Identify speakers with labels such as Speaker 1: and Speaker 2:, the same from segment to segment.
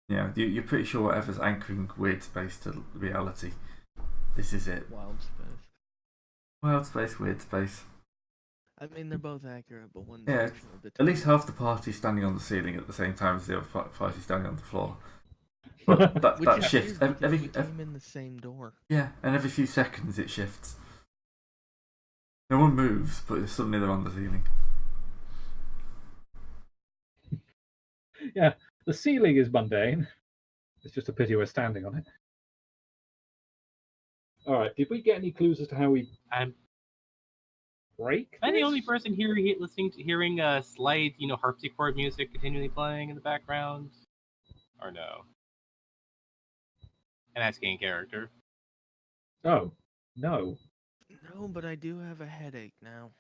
Speaker 1: You're pretty sure whatever's anchoring weird space to reality, this is it.
Speaker 2: Wild space.
Speaker 1: Wild space, weird space.
Speaker 2: I mean, they're both accurate, but one's
Speaker 1: Yeah,
Speaker 2: actually a bit.
Speaker 1: at least half the party standing on the ceiling at the same time as the other party standing on the floor. But
Speaker 2: Which
Speaker 1: that
Speaker 2: is
Speaker 1: shifts
Speaker 2: weird because we came in the same door.
Speaker 1: yeah, and every few seconds it shifts. No one moves, but suddenly they're on the ceiling.
Speaker 3: Yeah, the ceiling is mundane. It's just a pity we're standing on it. All right, did we get any clues as to how we break?
Speaker 4: Am I the only person here hearing slight, harpsichord music continually playing in the background? Or no? And asking in character.
Speaker 3: Oh, no.
Speaker 2: No, but I do have a headache now.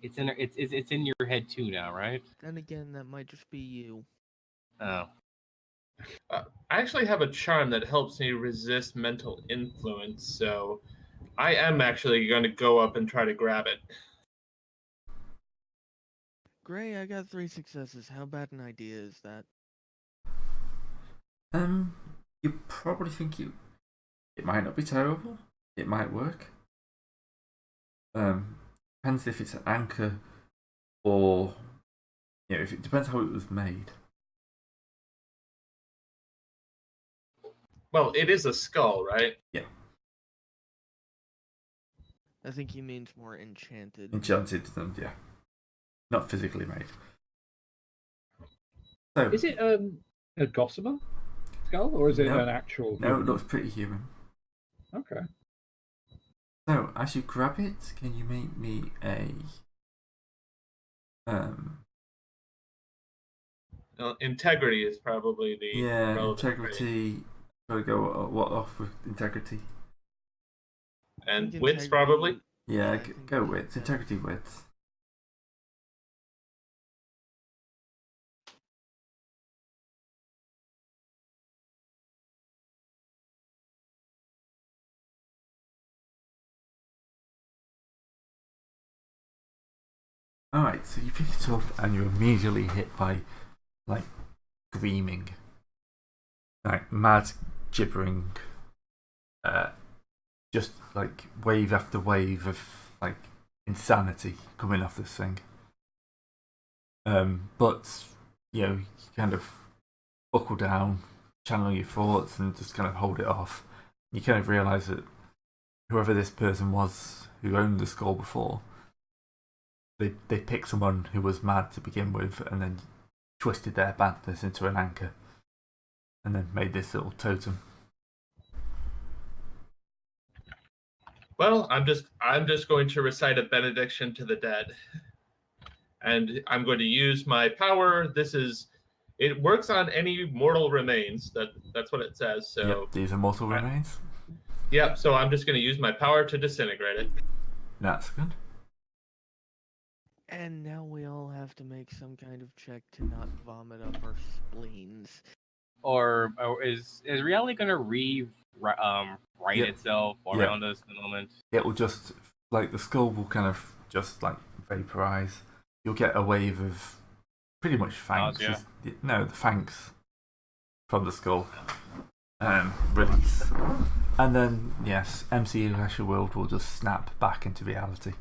Speaker 4: It's in your head too now, right?
Speaker 2: Then again, that might just be you.
Speaker 4: Oh.
Speaker 5: I actually have a charm that helps me resist mental influence, so I am actually going to go up and try to grab it.
Speaker 2: Gray, I got 3 successes. How bad an idea is that?
Speaker 1: You probably think it might not be terrible. It might work. Depends if it's an anchor or if it depends how it was made.
Speaker 5: Well, it is a skull, right?
Speaker 1: Yeah.
Speaker 2: I think he means more enchanted.
Speaker 1: Enchanted, yeah. Not physically made. So,
Speaker 3: is it a gossamer skull or is it an actual?
Speaker 1: No, it looks pretty human.
Speaker 3: Okay.
Speaker 1: So, as you grab it, can you make me a
Speaker 5: integrity is probably the
Speaker 1: integrity. Gotta go what off with integrity?
Speaker 5: And wits probably.
Speaker 1: Yeah, go wits. Integrity wits. Alright, so you pick it up and you're immediately hit by, screaming. Mad, gibbering. Just, wave after wave of, insanity coming off this thing. But, you kind of buckle down, channel your thoughts and just kind of hold it off. You kind of realise that whoever this person was who owned the skull before, they picked someone who was mad to begin with and then twisted their madness into an anchor and then made this little totem.
Speaker 5: Well, I'm just going to recite a benediction to the dead. And I'm going to use my power. It works on any mortal remains. That's what it says. So
Speaker 1: yep, these are mortal remains.
Speaker 5: Yep, so I'm just going to use my power to disintegrate it.
Speaker 1: That's good.
Speaker 2: And now we all have to make some kind of check to not vomit up our spleens.
Speaker 4: Or is reality gonna right itself around us in the moment?
Speaker 1: It will just the skull will kind of just vaporize. You'll get a wave of pretty much fangs. No, the fangs from the skull release, and then yes, MC World will just snap back into reality.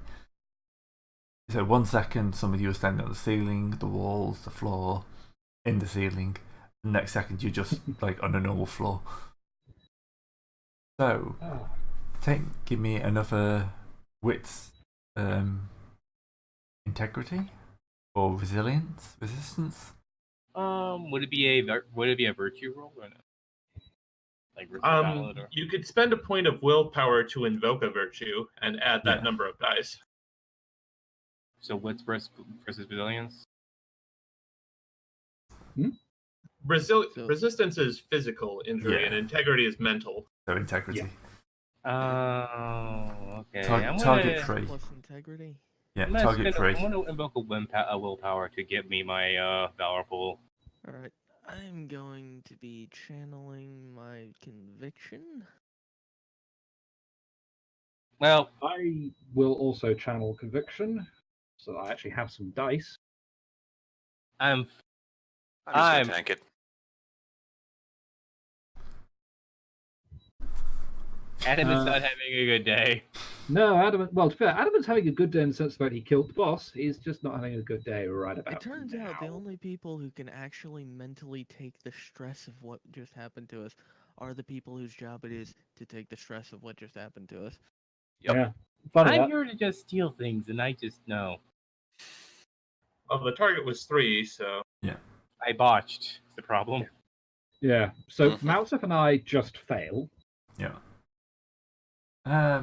Speaker 1: So 1 second, some of you are standing on the ceiling, the walls, the floor, in the ceiling. The next second, you're just on a normal floor. So, give me another wits, integrity, or resistance.
Speaker 4: Would it be a virtue roll or no?
Speaker 5: You could spend a point of willpower to invoke a virtue and add that number of dice.
Speaker 4: So wits versus resilience?
Speaker 5: Resistance is physical injury, and integrity is mental.
Speaker 1: So integrity.
Speaker 4: Oh, okay.
Speaker 1: Target 3.
Speaker 2: Plus integrity.
Speaker 1: Yeah, target 3.
Speaker 4: I'm going to invoke a willpower to get me my valor pool.
Speaker 2: Alright, I'm going to be channeling my conviction.
Speaker 4: Well,
Speaker 3: I will also channel conviction, so that I actually have some dice.
Speaker 4: I'm
Speaker 6: just gonna tank it.
Speaker 4: Adam is not having a good day.
Speaker 3: No, Adamant. Well, to be fair, Adamant's having a good day in the sense that he killed the boss. He's just not having a good day right about
Speaker 2: It turns
Speaker 3: now.
Speaker 2: out the only people who can actually mentally take the stress of what just happened to us are the people whose job it is to take the stress of what just happened to us.
Speaker 6: Yep.
Speaker 3: Yeah. Funny
Speaker 4: I'm
Speaker 3: that.
Speaker 4: here to just steal things, and I just know.
Speaker 5: Well, the target was 3, so
Speaker 4: I botched the problem.
Speaker 3: Yeah. So
Speaker 6: Mhm.
Speaker 3: Mousef and I just fail.
Speaker 1: Yeah.
Speaker 4: Do I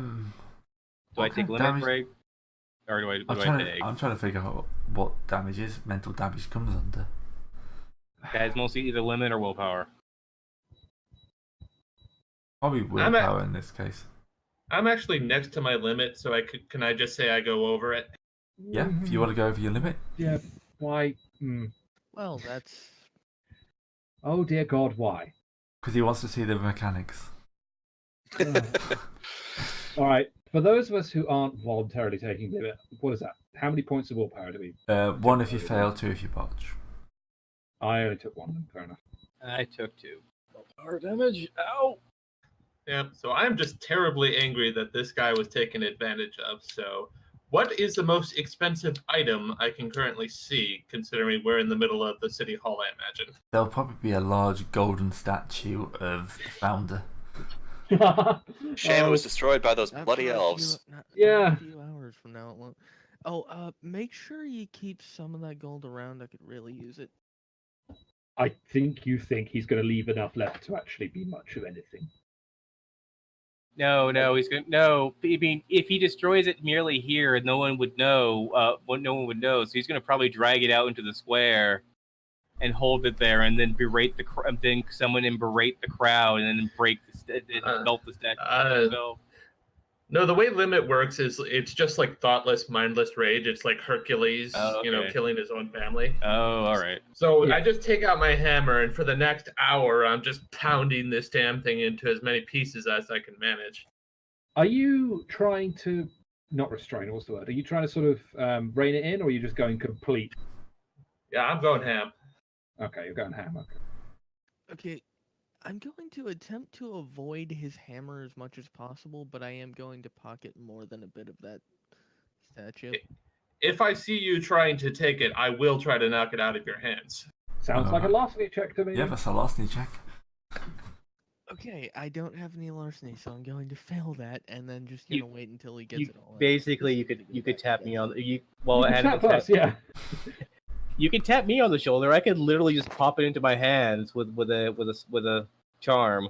Speaker 1: What
Speaker 4: take
Speaker 1: kind of
Speaker 4: limit
Speaker 1: damage-
Speaker 4: break? Or do I,
Speaker 1: I'm
Speaker 4: do I
Speaker 1: trying,
Speaker 4: take?
Speaker 1: I'm trying to figure out what damages mental damage comes under.
Speaker 4: Guys, mostly either limit or willpower.
Speaker 1: Probably
Speaker 5: I'm
Speaker 1: willpower in this case.
Speaker 5: I'm actually next to my limit, so can I just say I go over it?
Speaker 1: Yeah, if you want to go over your limit.
Speaker 3: Yeah. Why?
Speaker 2: Well, that's
Speaker 3: Oh dear God, why?
Speaker 1: Because he wants to see the mechanics.
Speaker 3: All right. For those of us who aren't voluntarily taking limit, what is that? How many points of willpower do we?
Speaker 1: 1 if you fail, 2 if you botch.
Speaker 3: I only took 1. Fair enough.
Speaker 4: I took 2. Willpower damage. Ow!
Speaker 5: Yeah, so I'm just terribly angry that this guy was taken advantage of. So, what is the most expensive item I can currently see, considering we're in the middle of the city hall, I imagine?
Speaker 1: There'll probably be a large golden statue of the founder.
Speaker 6: Shame it was
Speaker 3: Oh,
Speaker 6: destroyed by those
Speaker 2: after
Speaker 6: bloody
Speaker 2: a few-
Speaker 6: elves.
Speaker 2: not
Speaker 3: Yeah.
Speaker 2: a few hours from now it won't. Oh, make sure you keep some of that gold around. I could really use it.
Speaker 3: I think you think he's going to leave enough left to actually be much of anything.
Speaker 4: No, he's gonna. No, I mean, if he destroys it merely here, no one would know. No one would know. So he's gonna probably drag it out into the square, and hold it there, and then berate the. Then someone and berate the crowd, and then break the melt the statue. So
Speaker 5: No, the way limit works is it's just like thoughtless, mindless rage. It's like Hercules,
Speaker 4: Oh, okay.
Speaker 5: killing his own family.
Speaker 4: oh, all right.
Speaker 5: So
Speaker 3: Yeah.
Speaker 5: I just take out my hammer, and for the next hour, I'm just pounding this damn thing into as many pieces as I can manage.
Speaker 3: Are you trying to not restrain? What's the word? Are you trying to sort of rein it in, or are you just going complete?
Speaker 5: Yeah, I'm going ham.
Speaker 3: Okay, you're going ham. Okay.
Speaker 2: Okay, I'm going to attempt to avoid his hammer as much as possible, but I am going to pocket more than a bit of that statue.
Speaker 5: If I see you trying to take it, I will try to knock it out of your hands.
Speaker 3: Sounds like a larceny check to me.
Speaker 1: Yeah, that's a larceny check.
Speaker 2: Okay, I don't have any larceny, so I'm going to fail that, and then just
Speaker 4: You-
Speaker 2: wait until he gets it all. out.
Speaker 4: Basically, you could tap me on you. Well,
Speaker 3: You can
Speaker 4: Adam,
Speaker 3: tap us, yeah.
Speaker 4: you can tap me on the shoulder. I could literally just pop it into my hands with a charm.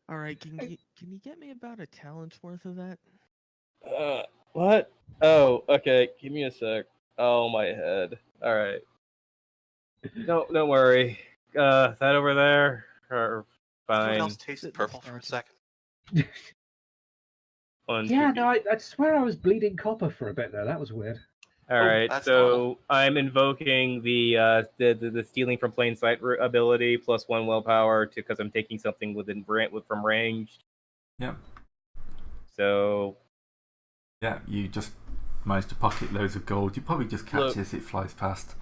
Speaker 2: All right, can you get me about a talent's worth of that?
Speaker 4: What? Oh, okay. Give me a sec. Oh, my head. All right. No, don't worry. That over there, or
Speaker 6: Everyone
Speaker 4: fine.
Speaker 6: else tasted purple for a second.
Speaker 4: One,
Speaker 3: Yeah,
Speaker 4: two,
Speaker 3: no, I swear I was bleeding copper for a bit there. That was weird.
Speaker 4: All right,
Speaker 6: that's
Speaker 4: so
Speaker 6: normal.
Speaker 4: I'm invoking the stealing from plain sight ability plus 1 willpower because I'm taking something from range.
Speaker 1: Yep.
Speaker 4: So
Speaker 1: Yeah, you just managed to pocket loads of gold. You probably just catch
Speaker 4: Look.
Speaker 1: it as it flies past.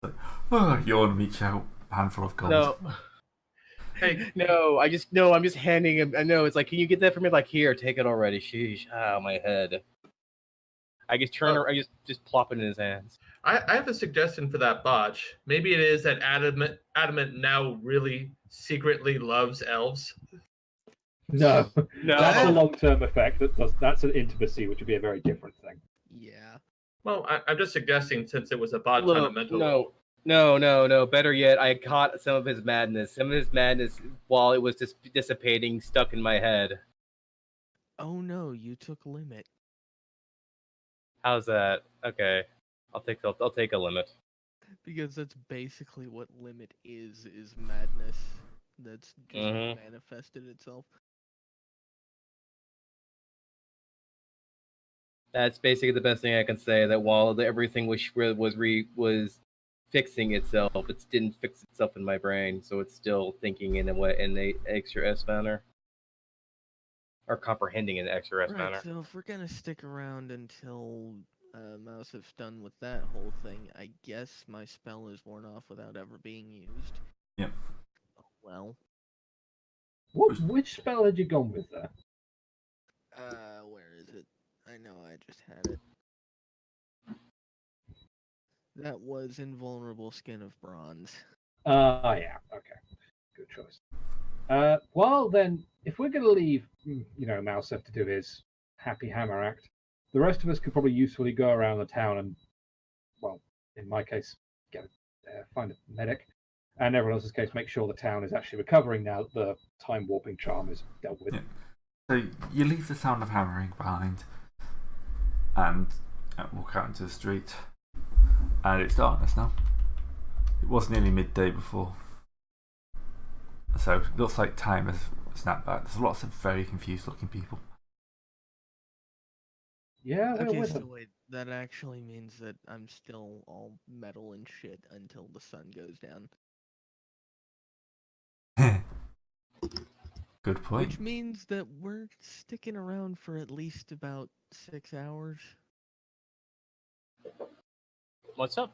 Speaker 1: Like, oh, you want to reach out, handful of gold.
Speaker 4: no,
Speaker 5: Hey,
Speaker 4: I'm just handing him. I know it's like, can you get that for me? Like, here, take it already. Sheesh, my head. I just I just plop it in his hands.
Speaker 5: I have a suggestion for that botch. Maybe it is that Adamant now really secretly loves elves.
Speaker 3: No,
Speaker 4: No,
Speaker 3: that's a long-term effect. That's an intimacy, which would be a very different thing.
Speaker 2: Yeah.
Speaker 5: Well, I'm just suggesting since it was a botch on a
Speaker 4: Look,
Speaker 5: mental.
Speaker 4: no. Better yet, I caught some of his madness. Some of his madness, while it was just dissipating, stuck in my head.
Speaker 2: Oh no, you took limit.
Speaker 4: How's that? Okay, I'll take a limit.
Speaker 2: Because that's basically what limit is madness that's just
Speaker 4: Mhm.
Speaker 2: manifested itself.
Speaker 4: That's basically the best thing I can say. That while everything was fixing itself, it didn't fix itself in my brain, so it's still thinking in a extra S manner, or comprehending in an extra S
Speaker 2: Right,
Speaker 4: manner.
Speaker 2: so if we're gonna stick around until Mousef's done with that whole thing, I guess my spell is worn off without ever being used.
Speaker 1: Yep.
Speaker 2: Oh, well.
Speaker 3: Which spell had you gone with there?
Speaker 2: Where is it? I know I just had it. That was Invulnerable Skin of Bronze.
Speaker 3: Yeah, okay. Good choice. Well, then, if we're going to leave, Mousef to do his happy hammer act, the rest of us could probably usefully go around the town and, well, in my case, find a medic, and everyone else's case, make sure the town is actually recovering now that the time warping charm is dealt with.
Speaker 1: Yeah. So you leave the sound of hammering behind and walk out into the street, and it's darkness now. It was nearly midday before, so it looks like time has snapped back. There's lots of very confused looking people.
Speaker 3: Yeah, we're
Speaker 2: Okay,
Speaker 3: with
Speaker 2: so
Speaker 3: them.
Speaker 2: wait, that actually means that I'm still all metal and shit until the sun goes down.
Speaker 1: Good point.
Speaker 2: Which means that we're sticking around for at least about 6 hours.
Speaker 4: What's up?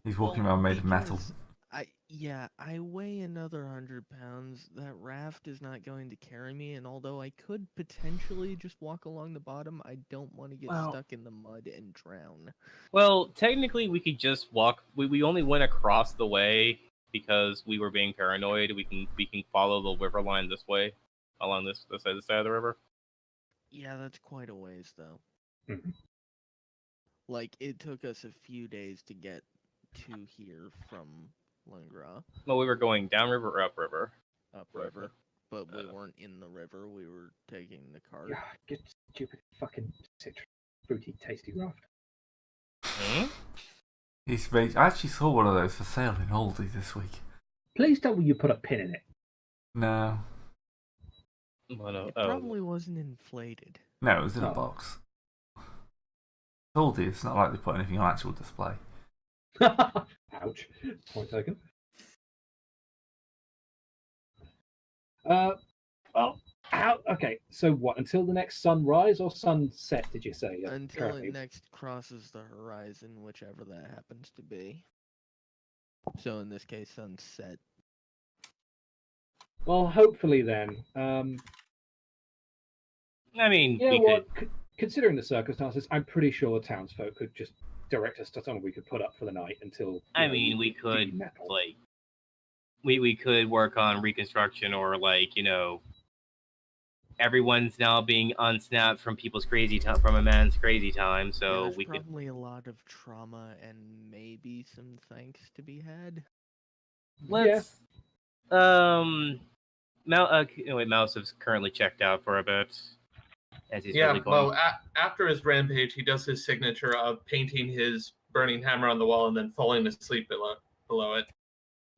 Speaker 1: He's walking around made of metal.
Speaker 2: because I weigh another 100 pounds. That raft is not going to carry me, and although I could potentially just walk along the bottom, I don't want to get stuck in the mud and drown.
Speaker 4: Well, technically, we could just walk. We only went across the way because we were being paranoid. We can follow the river line this way, along this side of the river.
Speaker 2: Yeah, that's quite a ways, though.
Speaker 3: Mhm.
Speaker 2: Like, it took us a few days to get to here from Lungra.
Speaker 4: Well, we were going downriver or upriver.
Speaker 2: Upriver. But we weren't in the river, we were taking the cart.
Speaker 3: Yeah, get stupid fucking citrus, fruity, tasty raft.
Speaker 4: Hmm?
Speaker 1: I actually saw one of those for sale in Aldi this week.
Speaker 3: Please tell me you put a pin in it.
Speaker 1: No.
Speaker 4: Well, no,
Speaker 2: It probably wasn't inflated.
Speaker 1: No, it was in a
Speaker 3: Oh.
Speaker 1: box. Aldi, it's not like they put anything on actual display.
Speaker 3: Ouch. Point taken. Well, okay, so what? Until the next sunrise or sunset, did you say?
Speaker 2: Until
Speaker 3: currently?
Speaker 2: it next crosses the horizon, whichever that happens to be. So in this case, sunset.
Speaker 3: Well, hopefully then.
Speaker 4: I mean,
Speaker 3: You know
Speaker 4: we
Speaker 3: what?
Speaker 4: could.
Speaker 3: Considering the circumstances, I'm pretty sure the townsfolk could just direct us to somewhere we could put up for the night until.
Speaker 4: I mean, we could
Speaker 3: metal.
Speaker 4: like. We could work on reconstruction or everyone's now being unsnapped from people's crazy time, from a man's crazy time. So
Speaker 2: there's
Speaker 4: we could.
Speaker 2: probably a lot of trauma and maybe some thanks to be had.
Speaker 4: Let's. Mouse is currently checked out for a bit. As he's
Speaker 5: Yeah,
Speaker 4: really going.
Speaker 5: well, after his rampage, he does his signature of painting his burning hammer on the wall and then falling asleep below it.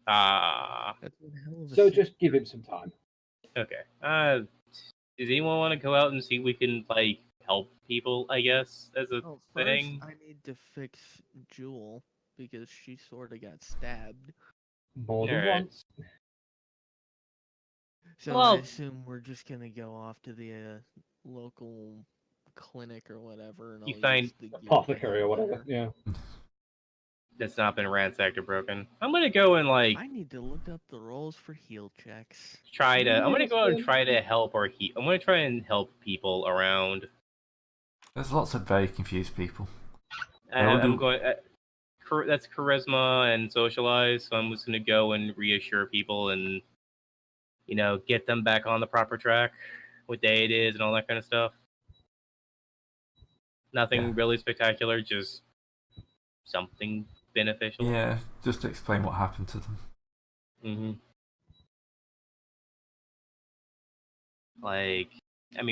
Speaker 2: That's one hell of a
Speaker 3: So
Speaker 2: scene.
Speaker 3: just give him some time.
Speaker 4: Okay. Does anyone want to go out and see if we can help people? I guess as a
Speaker 2: Oh,
Speaker 4: thing.
Speaker 2: first, I need to fix Jewel because she sort of got stabbed.
Speaker 3: More than
Speaker 4: Alright.
Speaker 3: once.
Speaker 2: So
Speaker 4: Well-
Speaker 2: I assume we're just gonna go off to the local clinic or whatever, and
Speaker 4: You
Speaker 2: I'll
Speaker 4: find
Speaker 2: use the gear
Speaker 3: Apothecary or
Speaker 2: we have
Speaker 3: whatever.
Speaker 2: there.
Speaker 3: Yeah.
Speaker 4: That's not been ransacked or broken. I'm gonna go and
Speaker 2: I need to look up the rolls for heal checks.
Speaker 4: try to. I'm gonna
Speaker 3: Yes,
Speaker 4: go out and
Speaker 3: then.
Speaker 4: try to help I'm gonna try and help people around.
Speaker 1: There's lots of very confused people.
Speaker 4: I'm going. That's charisma and socialize. So I'm just gonna go and reassure people and get them back on the proper track, what day it is, and all that kind of stuff. Nothing really spectacular, just something beneficial.
Speaker 1: Yeah, just to explain what happened to them.
Speaker 4: Mm-hmm.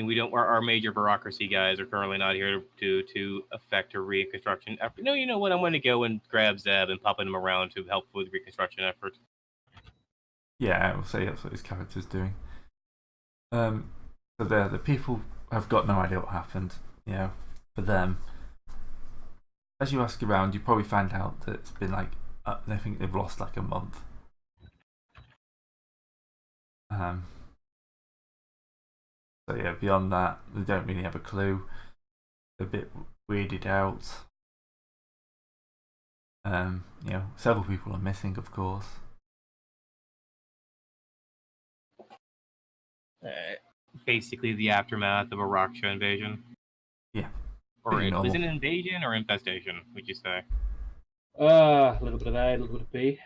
Speaker 4: We don't. Our major bureaucracy guys are currently not here to effect a reconstruction effort. No, you know what? I'm going to go and grab Zeb and pop him around to help with reconstruction efforts.
Speaker 1: Yeah, I will say that's what his character's doing. So the people have got no idea what happened. For them, as you ask around, you probably find out that it's been they think they've lost a month. So yeah, beyond that, they don't really have a clue. They're a bit weirded out. Several people are missing, of course.
Speaker 4: Basically, the aftermath of a Raksha invasion.
Speaker 1: Yeah.
Speaker 4: Or
Speaker 1: Pretty
Speaker 4: was it
Speaker 1: normal.
Speaker 4: an invasion or infestation? Would you say?
Speaker 3: A little bit of A, a little bit of B.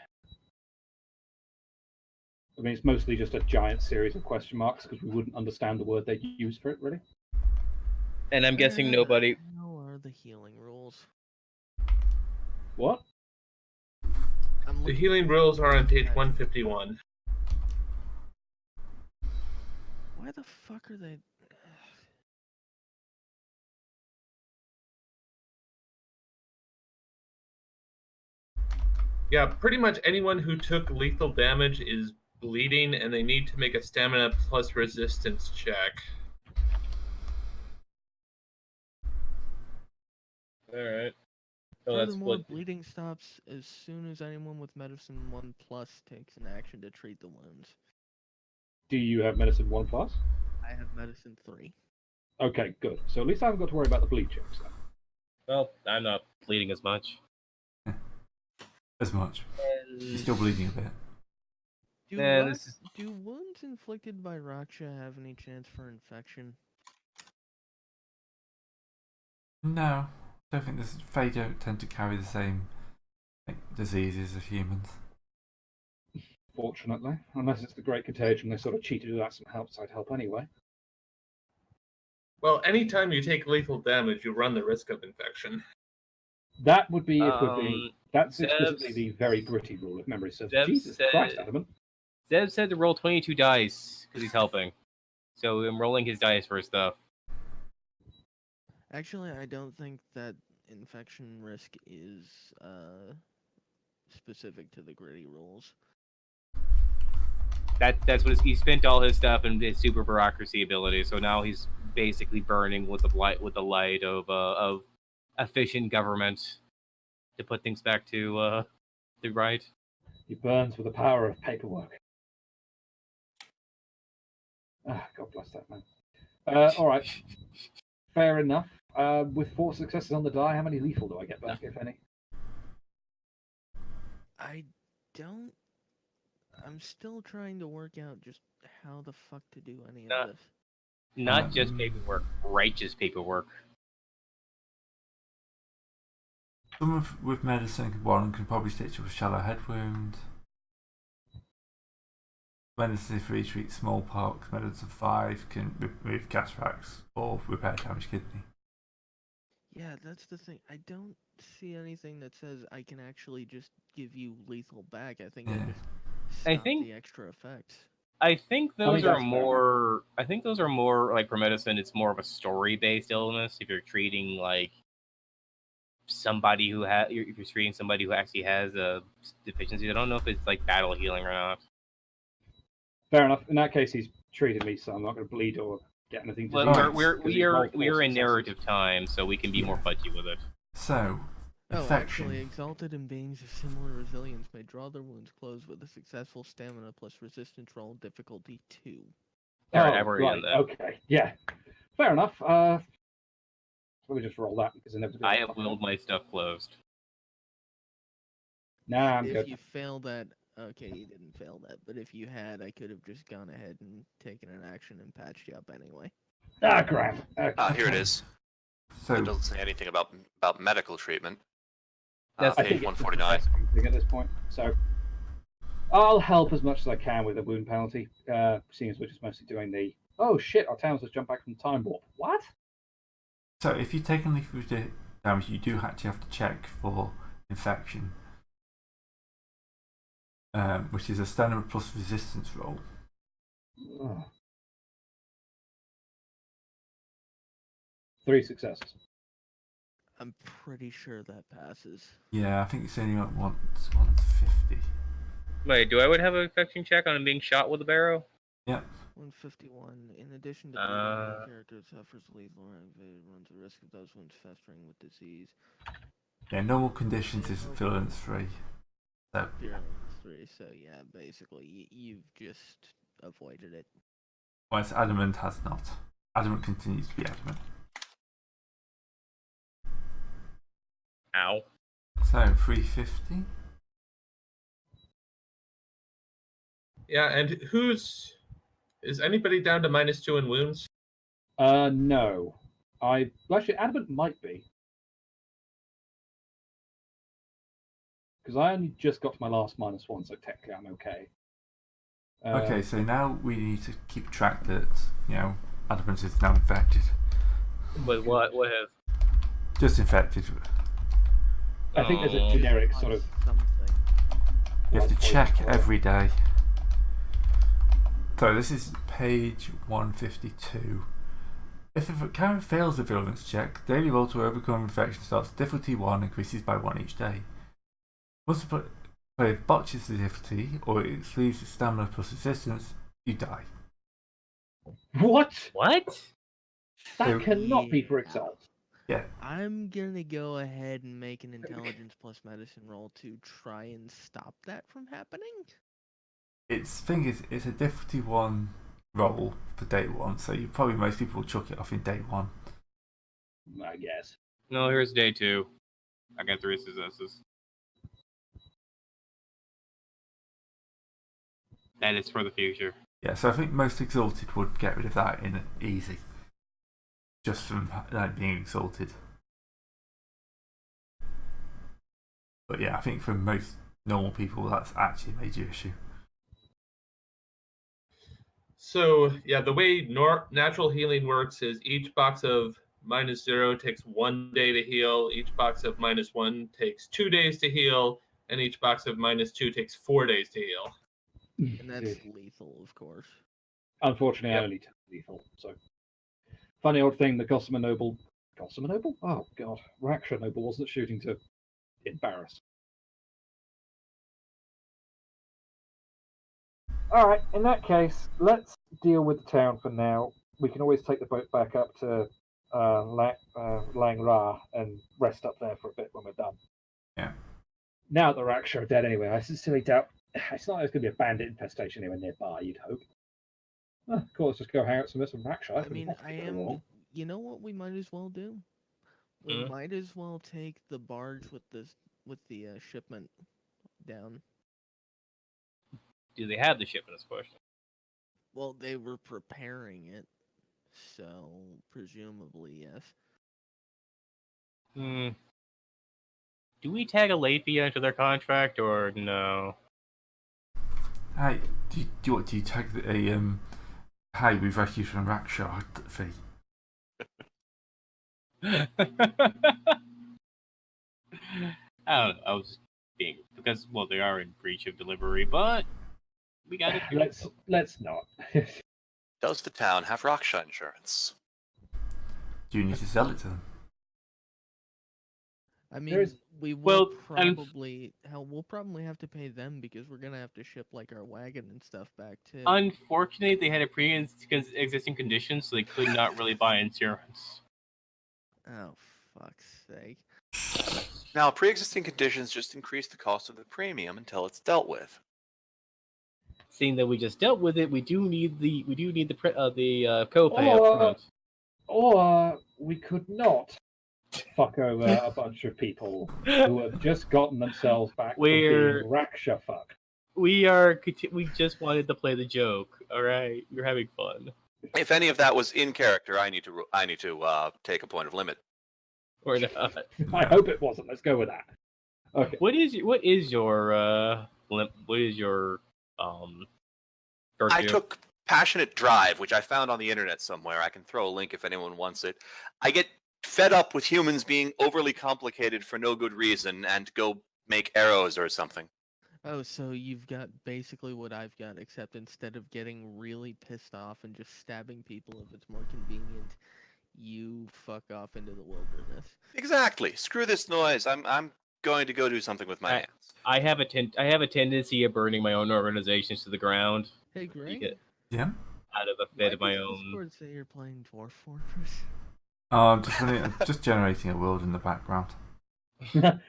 Speaker 3: I mean, it's mostly just a giant series of question marks because we wouldn't understand the word they use for it, really.
Speaker 4: And I'm guessing nobody.
Speaker 2: How are the healing rules?
Speaker 3: What?
Speaker 5: The healing rules are on page 151.
Speaker 2: Why the fuck are they?
Speaker 5: Yeah, pretty much anyone who took lethal damage is bleeding, and they need to make a stamina plus resistance check.
Speaker 4: Alright. So that's
Speaker 2: Furthermore,
Speaker 4: what.
Speaker 2: bleeding stops as soon as anyone with medicine 1+ takes an action to treat the wounds.
Speaker 3: Do you have medicine 1+?
Speaker 2: I have medicine 3.
Speaker 3: Okay, good. So at least I haven't got to worry about the bleed checks then.
Speaker 4: Well, I'm not bleeding as much.
Speaker 1: As much. You're still bleeding a bit.
Speaker 2: Do wounds inflicted by Raksha have any chance for infection?
Speaker 1: No. I don't think Fae don't tend to carry the same diseases as humans.
Speaker 3: Fortunately. Unless it's the Great Contagion, they sort of cheated without some outside help anyway.
Speaker 5: Well, anytime you take lethal damage, you run the risk of infection.
Speaker 3: That would be if we're being... That's explicitly the very gritty rule, if memory serves. Jesus Christ, Adamant.
Speaker 4: Zev said to roll 22 dice because he's helping. So I'm rolling his dice for stuff.
Speaker 2: Actually, I don't think that infection risk is specific to the gritty rules.
Speaker 4: That's what he spent all his stuff and his super bureaucracy ability. So now he's basically burning with the light of efficient government to put things back to the right.
Speaker 3: He burns with the power of paperwork. Ah, God bless that man. All right, fair enough. With 4 successes on the die, how many lethal do I get back, if any?
Speaker 2: I don't. I'm still trying to work out just how the fuck to do any of this.
Speaker 4: Not just paperwork, righteous paperwork.
Speaker 1: Someone with medicine 1 can probably stitch up a shallow head wound. Medicine 3 treats smallpox. Medicine 5 can remove cataracts or repair damaged kidney.
Speaker 2: Yeah, that's the thing. I don't see anything that says I can actually just give you lethal back. I think I just stop the extra effects.
Speaker 4: I think those are more. I think those are more like for medicine. It's more of a story-based illness. If you're treating like somebody who if you're treating somebody who actually has a deficiency, I don't know if it's like battle healing or not.
Speaker 3: Fair enough. In that case, he's treated me, so I'm not going to bleed or get anything.
Speaker 4: Well, we're in narrative time, so we can be more fudgy with it.
Speaker 1: So,
Speaker 2: actually, Exalted and beings of similar resilience may draw their wounds closed with a successful stamina plus resistance roll difficulty 2.
Speaker 4: I've already done that.
Speaker 3: Okay, yeah, fair enough. Let me just roll that because
Speaker 4: I have willed my stuff closed.
Speaker 3: Nah, I'm good.
Speaker 2: If you fail that, okay, you didn't fail that, but if you had, I could have just gone ahead and taken an action and patched you up anyway.
Speaker 3: Ah, crap.
Speaker 6: Here it is.
Speaker 1: So
Speaker 6: it doesn't say anything about medical treatment.
Speaker 4: That's
Speaker 6: page 149.
Speaker 3: At this point, so I'll help as much as I can with a wound penalty. Seeing as we're just mostly doing the shit, our town's just jumped back from time warp. What?
Speaker 1: So if you've taken lethal damage, you do actually have to check for infection, which is a stamina plus resistance roll.
Speaker 3: Oh. 3 successes.
Speaker 2: I'm pretty sure that passes.
Speaker 1: Yeah, I think it's only like 150.
Speaker 4: Wait, do I would have an infection check on him being shot with a barrow?
Speaker 1: Yeah.
Speaker 2: 151. In addition to bleeding, the character suffers lethal and runs the risk of those wounds festering with disease.
Speaker 1: Yeah, normal conditions is virulence 3. So
Speaker 2: virulence 3. So yeah, basically you've just avoided it.
Speaker 1: Whereas Adamant has not. Adamant continues to be adamant.
Speaker 4: Ow.
Speaker 1: So 350.
Speaker 5: Yeah, and who's Is anybody down to -2 in wounds?
Speaker 3: No. Actually, Adamant might be. Because I only just got to my last -1, so technically I'm okay.
Speaker 1: Okay, so now we need to keep track that, Adamant is now infected.
Speaker 4: But what? What have?
Speaker 1: Just infected.
Speaker 3: I think there's a
Speaker 4: Oh.
Speaker 3: generic sort of.
Speaker 2: something.
Speaker 1: You have to
Speaker 3: blood
Speaker 1: check
Speaker 3: poison.
Speaker 1: every day. So this is page 152. If a character fails the virulence check, the daily roll to overcome infection starts difficulty 1, increases by 1 each day. Once the player botches the difficulty, or it leaves its stamina plus resistance, you die.
Speaker 3: What?
Speaker 4: What?
Speaker 3: That
Speaker 1: So-
Speaker 3: cannot be for
Speaker 2: Yeah.
Speaker 3: Exalt.
Speaker 1: Yeah,
Speaker 2: I'm gonna go ahead and make an intelligence plus medicine roll to try and stop that from happening.
Speaker 1: it's a difficulty 1 roll for day 1, so most people will chuck it off in day 1.
Speaker 3: I guess.
Speaker 4: No, here's day 2. I got 3 successes. That is for the future.
Speaker 1: Yeah, so I think most Exalted would get rid of that in easy. Just from being Exalted. But yeah, I think for most normal people that's actually a major issue.
Speaker 5: So yeah, the way natural healing works is each box of -0 takes 1 day to heal, each box of -1 takes 2 days to heal, and each box of -2 takes 4 days to heal.
Speaker 2: And that's lethal, of course.
Speaker 3: Unfortunately,
Speaker 5: Yep.
Speaker 3: I only took lethal. So, funny old thing, the Gossamer Noble. Oh, God. Raksha Noble wasn't shooting to embarrass. Alright, in that case, let's deal with the town for now. We can always take the boat back up to Lang Ra and rest up there for a bit when we're done.
Speaker 1: Yeah.
Speaker 3: Now that the Raksha are dead anyway, I sincerely doubt it's not like there's going to be a bandit infestation anywhere nearby, you'd hope. Of course, just go hang out with some Raksha.
Speaker 2: I mean, you know what we might as well do? We might as well take the barge with the shipment down.
Speaker 4: Do they have the shipment? Is the question.
Speaker 2: Well, they were preparing it, so presumably yes.
Speaker 4: Do we tag a late fee into their contract or no?
Speaker 1: Hey, do you tag a hey, we've rescued from Raksha fee?
Speaker 4: I don't know. I was being because they are in breach of delivery, but we got it.
Speaker 3: Let's not.
Speaker 6: Does the town have Raksha insurance?
Speaker 1: Do you need to sell it to them?
Speaker 2: I mean,
Speaker 4: we'll
Speaker 2: probably have to pay them because we're gonna have to ship like our wagon and stuff back too.
Speaker 4: Unfortunately, they had a pre-existing condition, so they could not really buy insurance.
Speaker 2: Oh, fuck's sake.
Speaker 6: Now, pre-existing conditions just increase the cost of the premium until it's dealt with.
Speaker 4: Seeing that we just dealt with it, we do need the copay up front.
Speaker 3: Or we could not fuck over a bunch of people who have just gotten themselves back from being Raksha fuck.
Speaker 4: We just wanted to play the joke. All right, you're having fun.
Speaker 6: If any of that was in character, I need to take a point of limit.
Speaker 4: Or not.
Speaker 3: I hope it wasn't. Let's go with that. Okay.
Speaker 4: What is your
Speaker 6: I took Passionate Drive, which I found on the internet somewhere. I can throw a link if anyone wants it. I get fed up with humans being overly complicated for no good reason and go make arrows or something.
Speaker 2: Oh, so you've got basically what I've got, except instead of getting really pissed off and just stabbing people if it's more convenient, you fuck off into the wilderness.
Speaker 6: Exactly. Screw this noise. I'm going to go do something with my hands.
Speaker 4: I have a tendency of burning my own organizations to the ground.
Speaker 2: Hey, Greg.
Speaker 1: Yeah.
Speaker 4: Out of a fit of my own.
Speaker 2: Discord say you're playing Dwarf Fortress.
Speaker 1: I'm just generating a world in the background.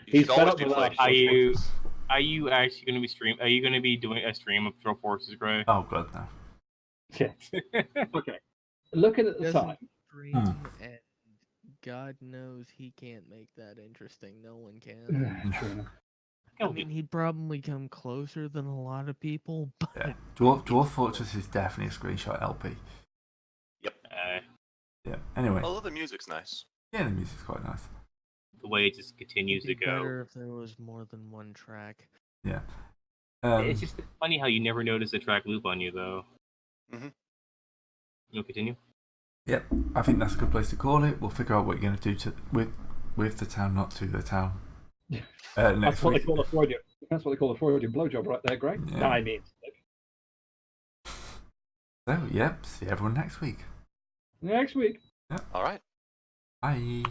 Speaker 3: He's fed up
Speaker 6: be
Speaker 3: with
Speaker 6: playing
Speaker 3: us.
Speaker 4: Are you actually going to be Are you going to be doing a stream of Dwarf Fortress, Greg?
Speaker 1: Oh god, no.
Speaker 3: Yeah. Okay. Looking at the time.
Speaker 2: Stream, and God knows he can't make that interesting. No one can.
Speaker 3: True enough.
Speaker 2: I mean, he'd probably come closer than a lot of people, but
Speaker 1: Yeah. Dwarf Fortress is definitely a screenshot LP.
Speaker 6: Yep.
Speaker 1: Yeah. Anyway.
Speaker 6: Although the music's nice.
Speaker 1: Yeah, the music's quite nice.
Speaker 4: The way it just continues
Speaker 2: it'd
Speaker 4: to
Speaker 2: be
Speaker 4: go.
Speaker 2: better if there was more than one track.
Speaker 1: Yeah.
Speaker 4: It's just funny how you never notice the track loop on you, though.
Speaker 6: Mm-hmm.
Speaker 4: You'll continue?
Speaker 1: Yep. I think that's a good place to call it. We'll figure out what you're going to do with the town, not to the town.
Speaker 3: That's what they call a Freudian. That's what they call a Freudian blowjob right there, Greg.
Speaker 1: Yeah.
Speaker 3: No, I mean.
Speaker 1: So, yep. See everyone next week.
Speaker 3: Next week.
Speaker 1: Yep.
Speaker 6: All right.
Speaker 1: Bye.